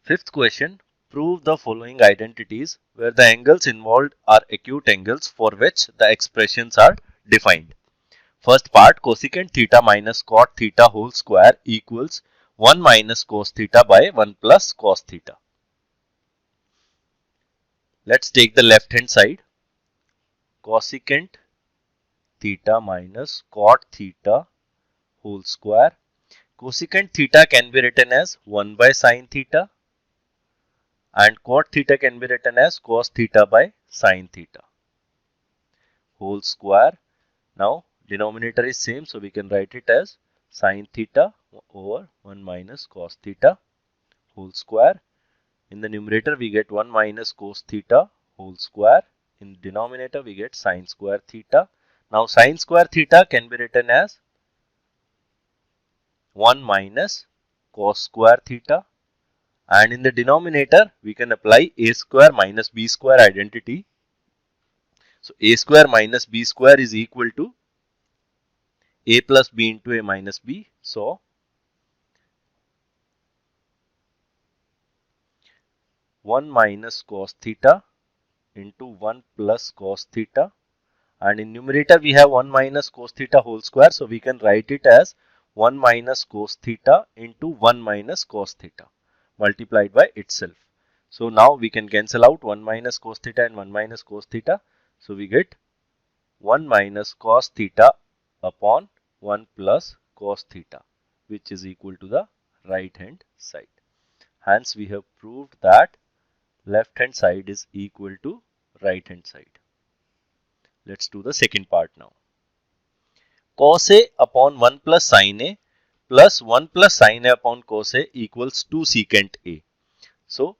Fifth question, prove the following identities where the angles involved are acute angles for which the expressions are defined. First part, cosecant theta minus cot theta whole square equals 1 minus cos theta by 1 plus cos theta. Let's take the left hand side. Cosecant theta minus cot theta whole square. Cosecant theta can be written as 1 by sin theta and cot theta can be written as cos theta by sin theta whole square. Now denominator is same, so we can write it as sin theta over 1 minus cos theta whole square. In the numerator we get 1 minus cos theta whole square. In denominator we get sin square theta. Now sin square theta can be written as 1 minus cos square theta, and in the denominator we can apply a square minus b square identity. So a square minus b square is equal to a plus b into a minus b. So 1 minus cos theta into 1 plus cos theta, and in numerator we have 1 minus cos theta whole square, so we can write it as 1 minus cos theta into 1 minus cos theta multiplied by itself. So now we can cancel out 1 minus cos theta and 1 minus cos theta, so we get 1 minus cos theta upon 1 plus cos theta, which is equal to the right hand side. Hence we have proved that left hand side is equal to right hand side. Let's do the second part now. Cos A upon 1 plus sin A plus 1 plus sin A upon cos A equals 2 secant A. So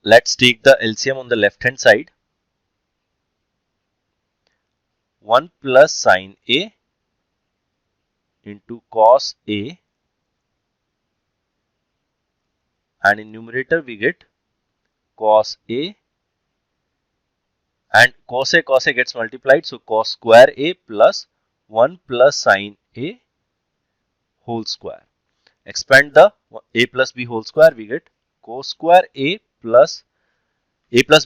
let's take the LCM on the left hand side. 1 plus sin A into cos A, and in numerator we get cos A, and cos A gets multiplied, so cos square A plus 1 plus sin A whole square. Expand the A plus B whole square, we get cos square A plus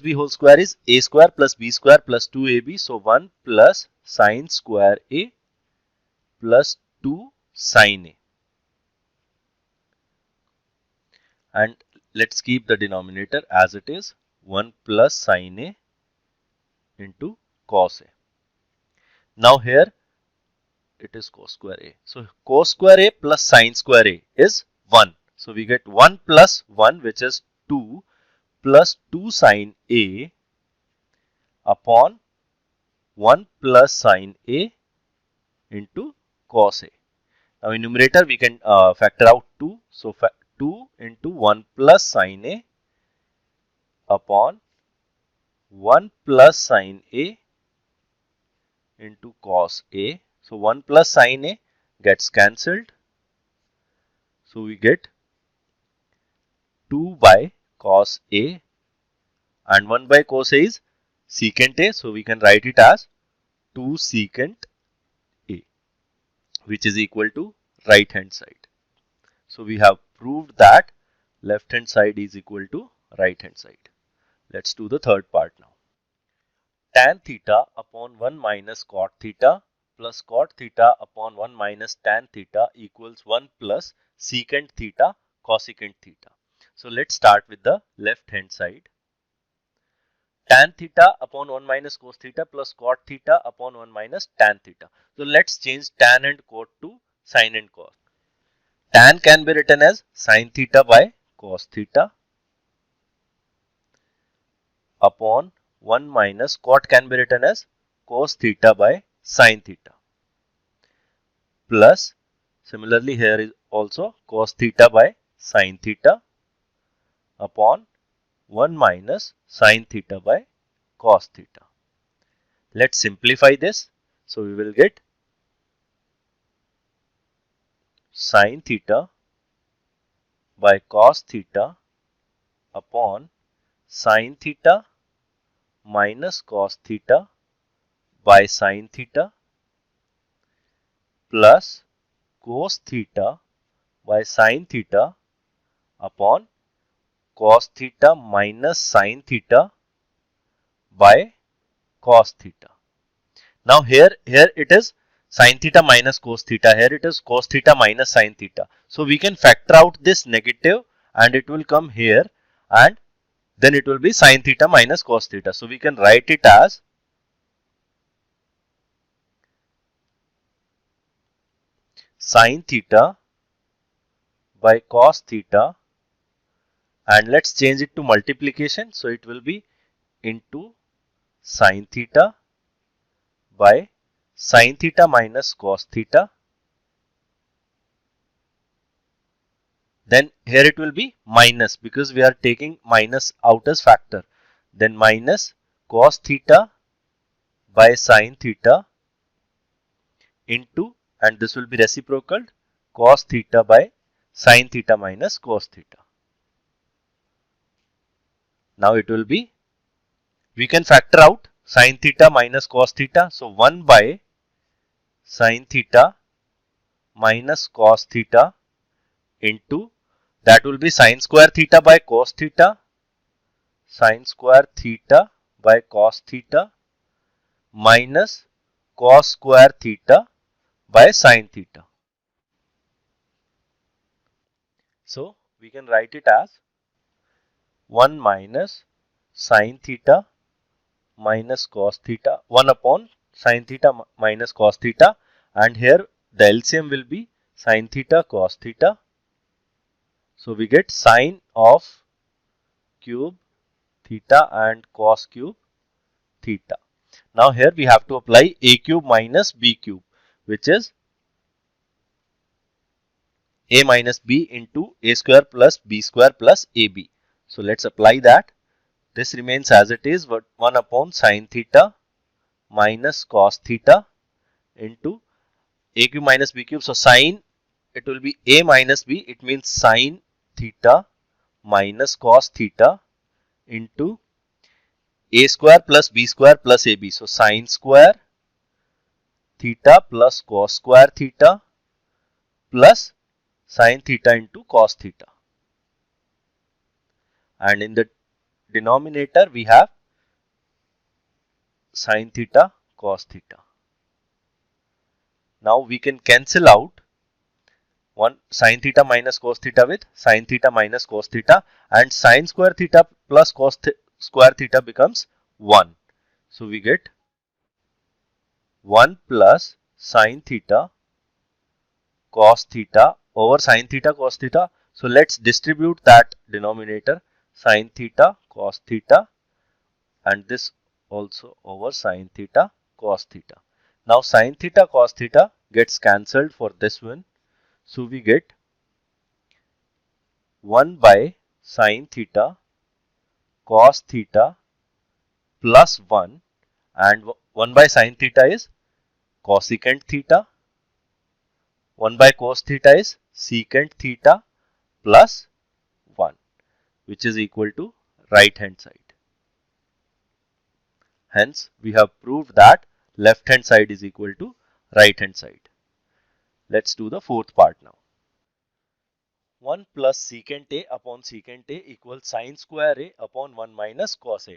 B whole square is A square plus B square plus 2AB, so 1 plus sin square A plus 2 sin A. And let's keep the denominator as it is, 1 plus sin A into cos A. Now here it is cos square A. So cos square A plus sin square A is 1. So we get 1 plus 1, which is 2 plus 2 sin A upon 1 plus sin A into cos A. Now in numerator we can factor out 2. So 2 into 1 plus sin A upon 1 plus sin A into cos A. So 1 plus sin A gets cancelled. So we get 2 by cos A, and 1 by cos A is secant A. So we can write it as 2 secant A, which is equal to right hand side. So we have proved that left hand side is equal to right hand side. Let's do the third part now. Tan theta upon 1 minus cot theta plus cot theta upon 1 minus tan theta equals 1 plus secant theta cosecant theta. So let's start with the left hand side. Tan theta upon 1 minus cos theta plus cot theta upon 1 minus tan theta. So let's change tan and cot to sin and cos. Tan can be written as sin theta by cos theta upon 1 minus cot can be written as cos theta by sin theta, plus similarly here is also cos theta by sin theta upon 1 minus sin theta by cos theta. Let's simplify this. So we will get sin theta by cos theta upon sin theta minus cos theta by sin theta plus cos theta by sin theta upon cos theta minus sin theta by cos theta. Now here it is sin theta minus cos theta. Here it is cos theta minus sin theta. So we can factor out this negative and it will come here, and then it will be sin theta minus cos theta. So we can write it as sin theta by cos theta, and let's change it to multiplication. So it will be into sin theta by sin theta minus cos theta. Then here it will be minus because we are taking minus out as factor. Then minus cos theta by sin theta into, and this will be reciprocal, cos theta by sin theta minus cos theta. Now it will be, we can factor out sin theta minus cos theta. So 1 by sin theta minus cos theta into, that will be sin square theta by cos theta, sin square theta by cos theta minus cos square theta by sin theta. So we can write it as 1 minus sin theta minus cos theta, 1 upon sin theta minus cos theta, and here the LCM will be sin theta cos theta. So we get sin of cube theta and cos cube theta. Now here we have to apply a cube minus b cube, which is a minus b into a square plus b square plus ab. So let's apply that. This remains as it is, 1 upon sin theta minus cos theta into a cube minus b cube. So sin, it will be a minus b, it means sin theta minus cos theta into a square plus b square plus ab. So sin square theta plus cos square theta plus sin theta into cos theta. And in the denominator we have sin theta cos theta. Now we can cancel out one sin theta minus cos theta with sin theta minus cos theta, and sin square theta plus cos square theta becomes 1. So we get 1 plus sin theta cos theta over sin theta cos theta. So let's distribute that denominator, sin theta cos theta, and this also over sin theta cos theta. Now sin theta cos theta gets cancelled for this one. So we get 1 by sin theta cos theta plus 1, and 1 by sin theta is cosecant theta, 1 by cos theta is secant theta plus 1, which is equal to right hand side. Hence we have proved that left hand side is equal to right hand side. Let's do the fourth part now. 1 plus secant a upon secant a equals sin square a upon 1 minus cos a.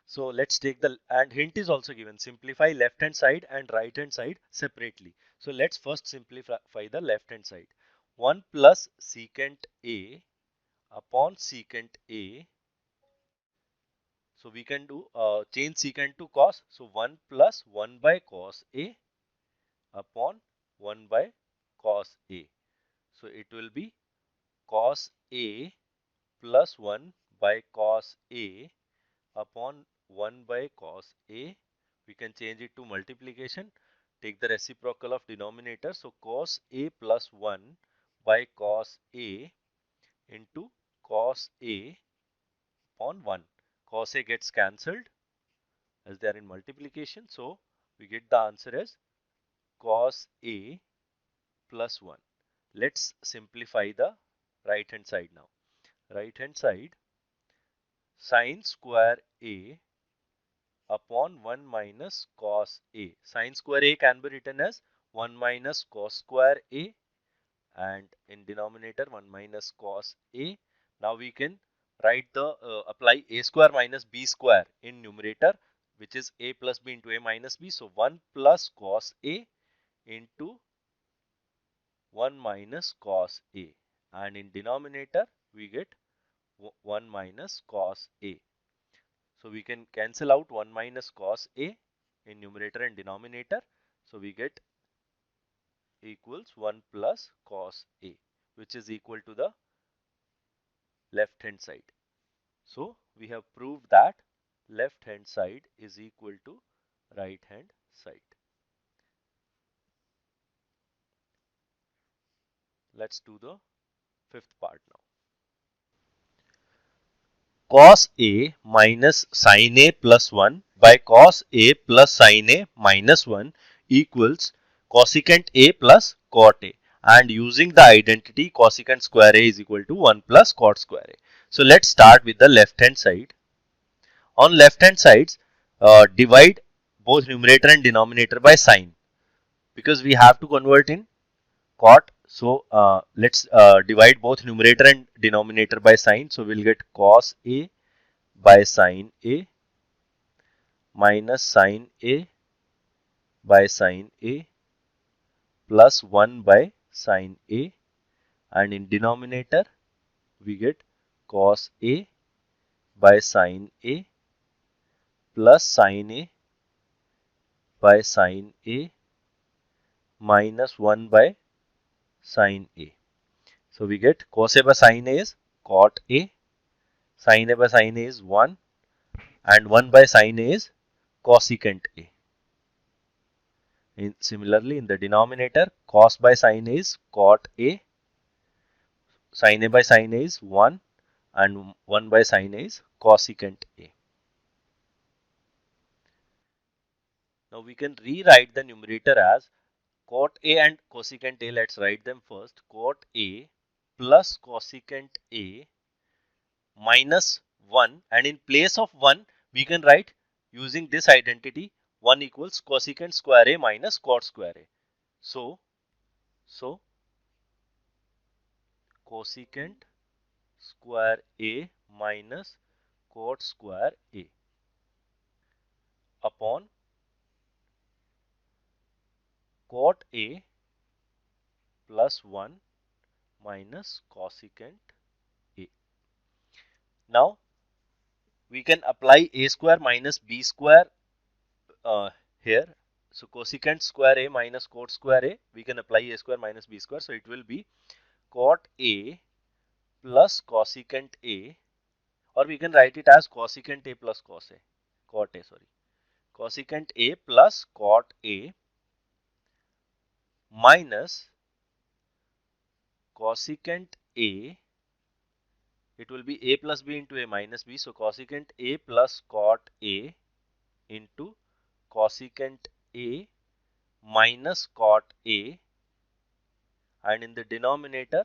So let's take the, and hint is also given, simplify left hand side and right hand side separately. So let's first simplify the left hand side. 1 plus secant a upon secant a. So we can do change secant to cos. So 1 plus 1 by cos a upon 1 by cos a. So it will be cos a plus 1 by cos a upon 1 by cos a. We can change it to multiplication. Take the reciprocal of denominator. So cos a plus 1 by cos a into cos a upon 1. Cos a gets cancelled as they are in multiplication. So we get the answer as cos a plus 1. Let's simplify the right hand side now. Right hand side, sin square a upon 1 minus cos a. Sin square a can be written as 1 minus cos square a, and in denominator 1 minus cos a. Now we can write the apply a square minus b square in numerator, which is a plus b into a minus b. So 1 plus cos a into 1 minus cos a, and in denominator we get 1 minus cos a. So we can cancel out 1 minus cos a in numerator and denominator. So we get equals 1 plus cos a, which is equal to the left hand side. So we have proved that left hand side is equal to right hand side. Let's do the fifth part now. Cos a minus sin a plus 1 by cos a plus sin a minus 1 equals cosecant a plus cot a, and using the identity cosecant square a is equal to 1 plus cot square a. So let's start with the left hand side. On left hand sides, divide both numerator and denominator by sin, because we have to convert in cot. So let's divide both numerator and denominator by sin. So we'll get cos a by sin a minus sin a by sin a plus 1 by sin a, and in denominator we get cos a by sin a plus sin a by sin a minus 1 by sin a. So we get cos a by sin a is cot a, sin a by sin a is 1, and 1 by sin a is cosecant a. Similarly, in the denominator, cos by sin a is cot a, sin a by sin a is 1, and 1 by sin a is cosecant a. Now we can rewrite the numerator as cot a and cosecant a. Let's write them first. Cot a plus cosecant a minus 1, and in place of 1 we can write using this identity 1 equals cosecant square a minus cot square a. So cosecant square a minus cot square a upon cot a plus 1 minus cosecant a. Now we can apply a square minus b square here. So cosecant square a minus cot square a, we can apply a square minus b square. So it will be cot a plus cosecant a, or we can write it as cosecant a plus cos a, cot a, sorry, cosecant a plus cot a minus cosecant a, it will be a plus b into a minus b. So cosecant a plus cot a into cosecant a minus cot a, and in the denominator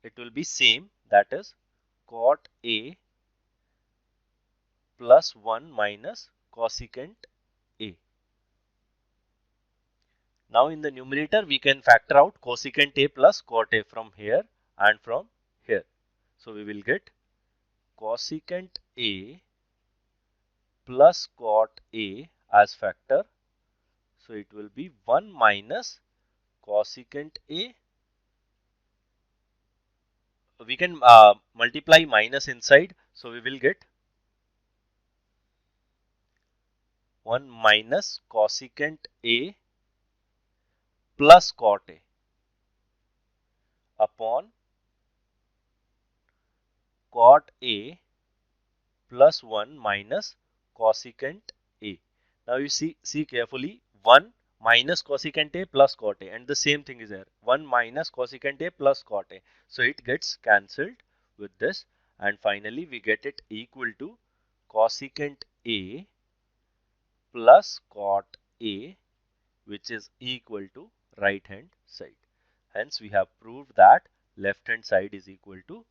it will be same, that is cot a plus 1 minus cosecant a. Now in the numerator we can factor out cosecant a plus cot a from here and from here. So we will get cosecant a plus cot a as factor. So it will be 1 minus cosecant a. We can multiply minus inside. So we will get 1 minus cosecant a plus cot a upon cot a plus 1 minus cosecant a. Now you see carefully, 1 minus cosecant a plus cot a, and the same thing is there, 1 minus cosecant a plus cot a. So it gets cancelled with this, and finally we get it equal to cosecant a plus cot a, which is equal to right hand side. Hence we have proved that left hand side is equal to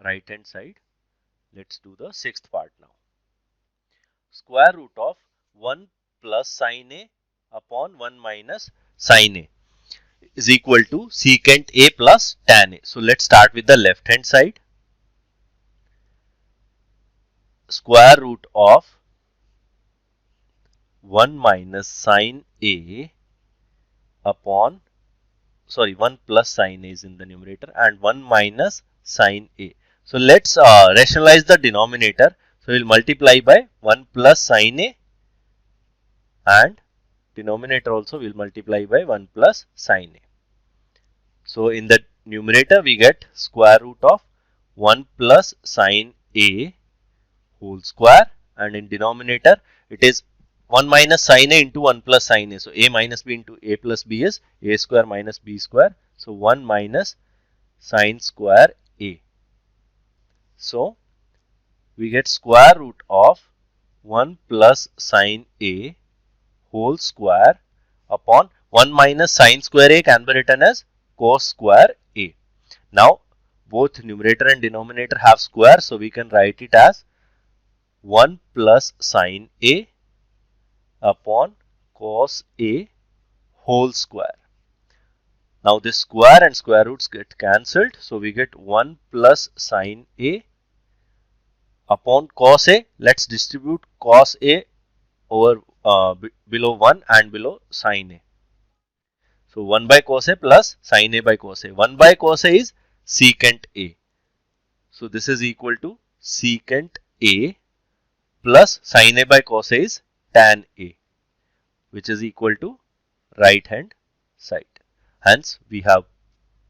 right hand side. Let's do the sixth part now. Square root of 1 plus sin a upon 1 minus sin a is equal to secant a plus tan a. So let's start with the left hand side. square root of 1 minus sine A upon, 1 plus sine A is in the numerator and 1 minus sine A. So let's rationalize the denominator. So we'll multiply by 1 plus sine A and denominator also will multiply by 1 plus sine A. So in the numerator we get square root of 1 plus sine A whole square, and in denominator it is 1 minus sine A into 1 plus sine A. So A minus B into A plus B is A square minus B square. So 1 minus sine square A. So we get square root of 1 plus sine A whole square upon 1 minus sine square A can be written as cos square A. Now both numerator and denominator have square, so we can write it as 1 plus sine A upon cos A whole square. Now this square and square roots get cancelled, so we get 1 plus sine A upon cos A. Let's distribute cos A over below 1 and below sine A. So 1 by cos A plus sine A by cos A. 1 by cos A is secant A. So this is equal to secant A plus sine A by cos A is tan A, which is equal to right hand side. Hence we have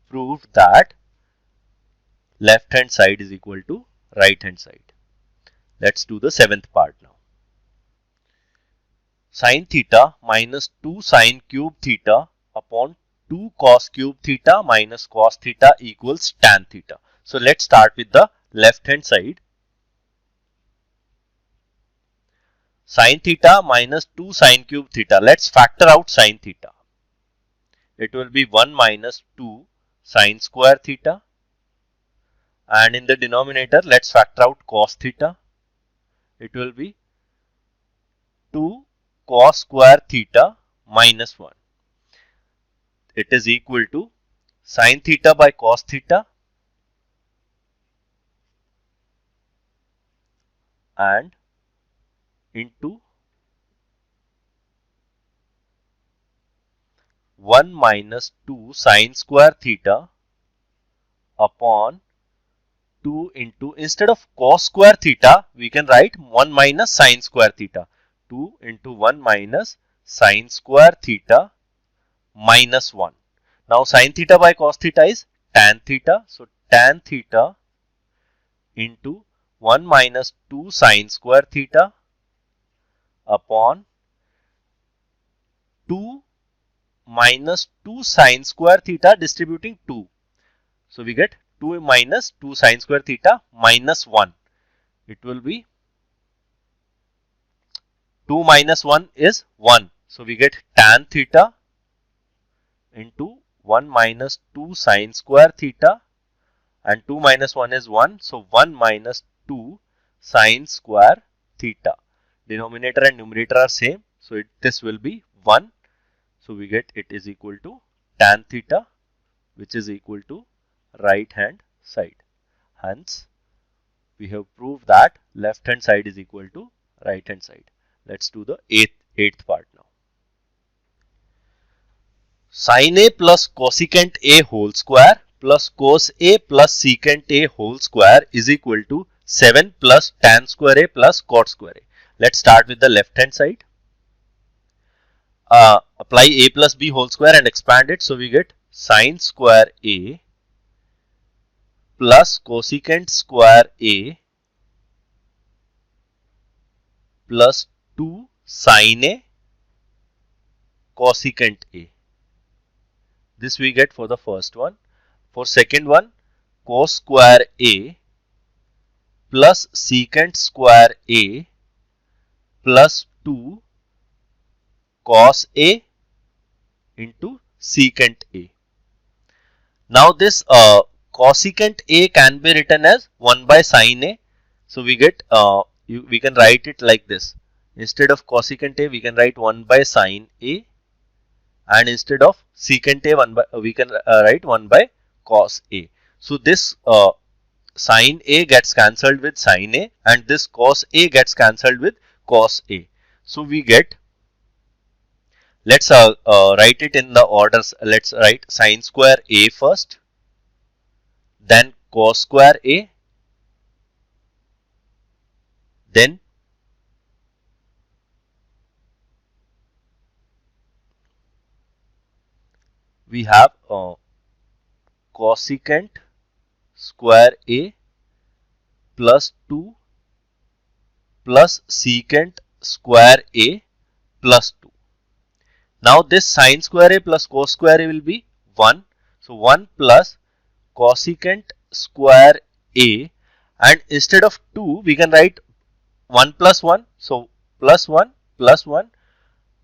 proved that left hand side is equal to right hand side. Let's do the seventh part now. Sin theta minus 2 sin cube theta upon 2 cos cube theta minus cos theta equals tan theta. So let's start with the left hand side. Sin theta minus 2 sin cube theta. Let's factor out sin theta. It will be 1 minus 2 sin square theta, and in the denominator let's factor out cos theta. It will be 2 cos square theta minus 1. It is equal to sin theta by cos theta and into 1 minus 2 sin square theta upon 2 into, instead of cos square theta, we can write 1 minus sin square theta. 2 into 1 minus sin square theta minus 1. Now sin theta by cos theta is tan theta. So tan theta into 1 minus 2 sin square theta upon 2 minus 2 sin square theta distributing 2. So we get 2 minus 2 sin square theta minus 1. It will be 2 minus 1 is 1. So we get tan theta into 1 minus 2 sin square theta, and 2 minus 1 is 1. So 1 minus 2 sin square theta. Denominator and numerator are same. So this will be 1. So we get it is equal to tan theta, which is equal to right hand side. Hence we have proved that left hand side is equal to right hand side. Let's do the eighth part now. Sin A plus cosecant A whole square plus cos A plus secant A whole square is equal to 7 plus tan square A plus cot square A. Let's start with the left hand side. Apply A plus B whole square and expand it. So we get sin square A plus cosecant square A plus 2 sin A cosecant A. This we get for the first one. For second one, cos square A plus secant square A plus 2 cos A into secant A. Now this cosecant A can be written as 1 by sin A. So we get we can write it like this. Instead of cosecant A, we can write 1 by sin A, and instead of secant A, we can write 1 by cos A. So this sine A gets cancelled with sine A and this cos A gets cancelled with cos A. So we get, let's write it in the orders. Let's write sine square A first, then cos square A, then we have cosecant square A plus 2 plus secant square A plus 2. Now this sine square A plus cos square A will be 1. So 1 plus cosecant square A, and instead of 2 we can write 1 plus 1. So plus 1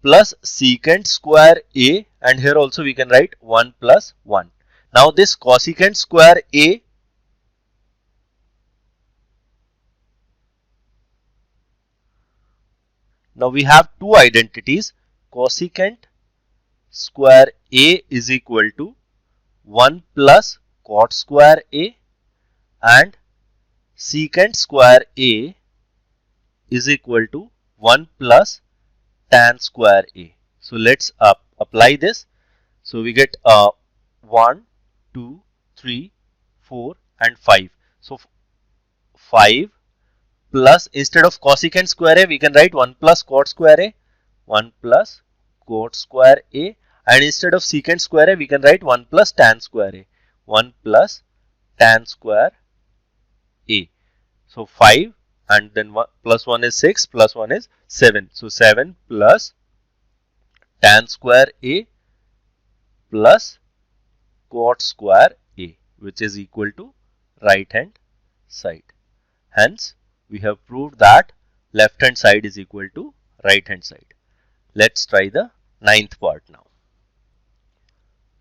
plus secant square A, and here also we can write 1 plus 1. Now this cosecant square A now we have two identities. Cosecant square A is equal to 1 plus cot square A and secant square A is equal to 1 plus tan square A. So let's apply this. So we get 1, 2, 3, 4 and 5. So 5 plus, instead of cosecant square A we can write 1 plus cot square A, 1 plus cot square A, and instead of secant square A we can write 1 plus tan square A, 1 plus tan square A. So 5 and then 1 plus 1 is 6 plus 1 is 7. So 7 plus tan square A plus cot square A, which is equal to right hand side. Hence we have proved that left hand side is equal to right hand side. Let's try the ninth part now.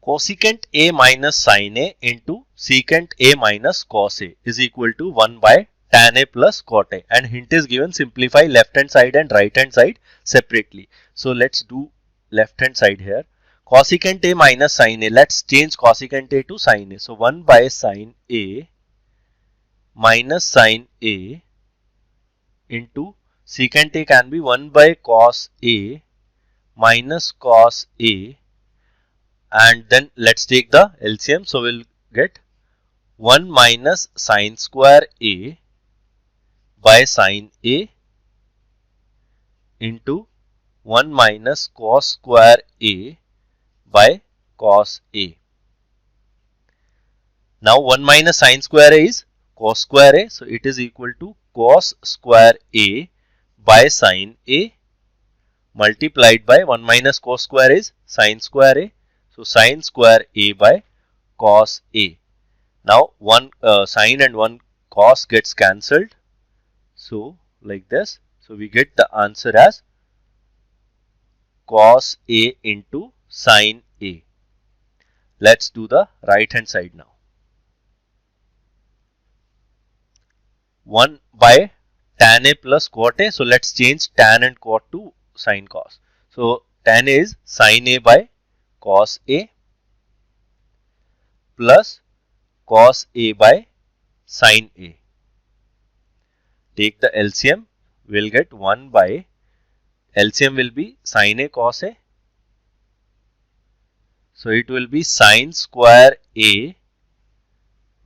Cosecant A minus sin A into secant A minus cos A is equal to 1 by tan A plus cot A, and hint is given, simplify left hand side and right hand side separately. So let's do left hand side here. Cosecant A minus sin A, let's change cosecant A to sin A. So 1 by sin A minus sin A into secant A can be 1 by cos A minus cos A, and then let's take the LCM. So we'll get 1 minus sin square A by sin A into 1 minus cos square A by cos A. Now 1 minus sin square A is cos square A, so it is equal to cos square A by sin A multiplied by 1 minus cos square is sin square A. So sin square A by cos A. Now one sin and one cos gets cancelled. So like this. So we get the answer as cos A into sin A. Let's do the right hand side now. 1 by tan A plus cot A. So let's change tan and cot to sin cos. So tan A is sin A by cos A plus cos A by sin A. Take the LCM, we'll get 1 by, LCM will be sin A cos A. So it will be sin square A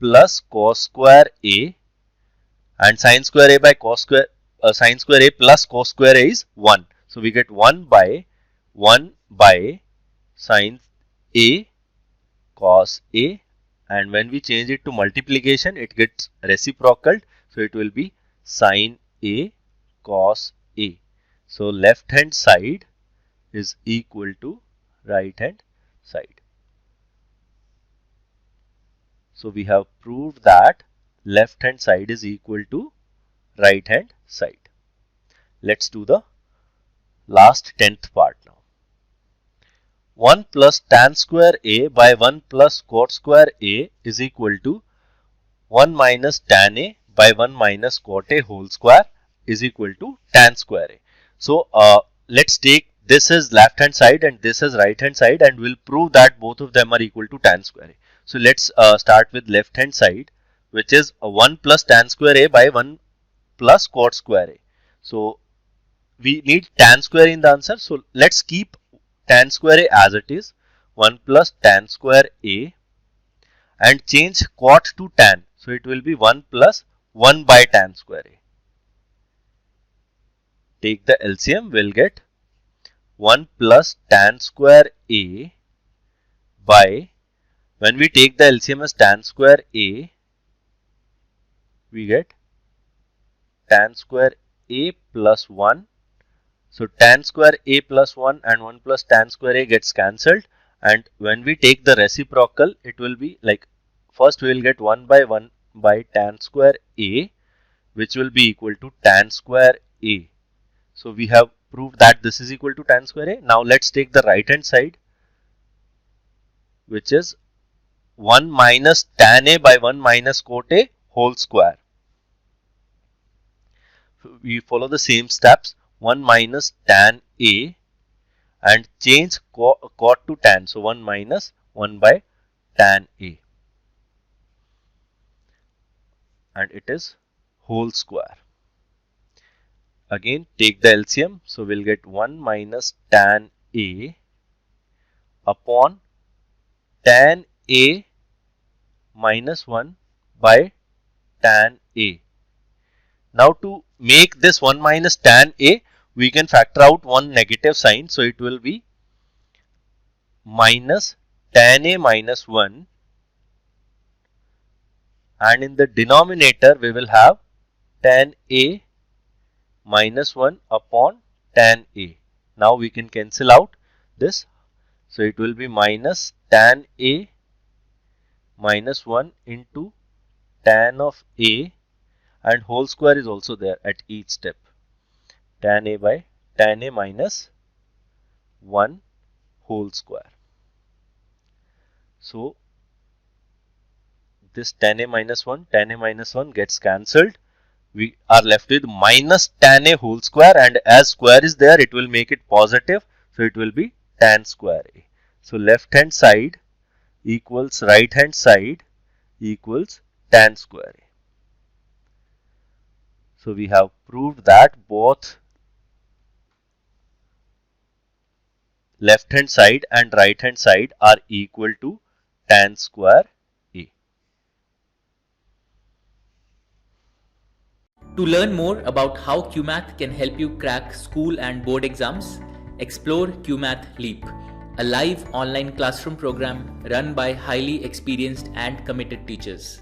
plus cos square A, and sin square A by cos square, sin square A plus cos square A is 1. So we get 1 by sin A cos A, and when we change it to multiplication it gets reciprocal, so it will be sin A cos A. So left hand side is equal to right hand side. So we have proved that left hand side is equal to right hand side. Let's do the last 10th part now. 1 plus tan square A by 1 plus cot square A is equal to 1 minus tan A by 1 minus cot A whole square is equal to tan square A. So let's take this is left hand side and this is right hand side, and we'll prove that both of them are equal to tan square A. So let's start with left hand side. which is 1 plus tan square a by 1 plus cot square a. So we need tan square in the answer. So let's keep tan square a as it is, 1 plus tan square a, and change cot to tan. So it will be 1 plus 1 by tan square a. Take the LCM, we'll get 1 plus tan square a by, when we take the LCM as tan square a, we get tan square a plus 1. So tan square a plus 1 and 1 plus tan square a gets cancelled, and when we take the reciprocal, it will be like, first we will get 1 by tan square a, which will be equal to tan square a. So we have proved that this is equal to tan square a. Now let's take the right hand side, which is 1 minus tan a by 1 minus cot a whole square. We follow the same steps, 1 minus tan a, and change cot to tan. So 1 minus 1 by tan a, and it is whole square. Again take the LCM, so we'll get 1 minus tan a upon tan a minus 1 by tan a. Now to make this 1 minus tan a, we can factor out one negative sign, so it will be minus tan a minus 1, and in the denominator we will have tan a minus 1 upon tan a. Now we can cancel out this, so it will be minus tan a minus 1 into tan of a, and whole square is also there at each step, tan a by tan a minus 1 whole square. So this tan a minus 1 gets cancelled. We are left with minus tan a whole square, and as square is there, it will make it positive, so it will be tan square a. So left hand side equals right hand side equals tan square a. So we have proved that both left hand side and right hand side are equal to tan square a. To learn more about how Cuemath can help you crack school and board exams, explore Cuemath Leap, a live online classroom program run by highly experienced and committed teachers.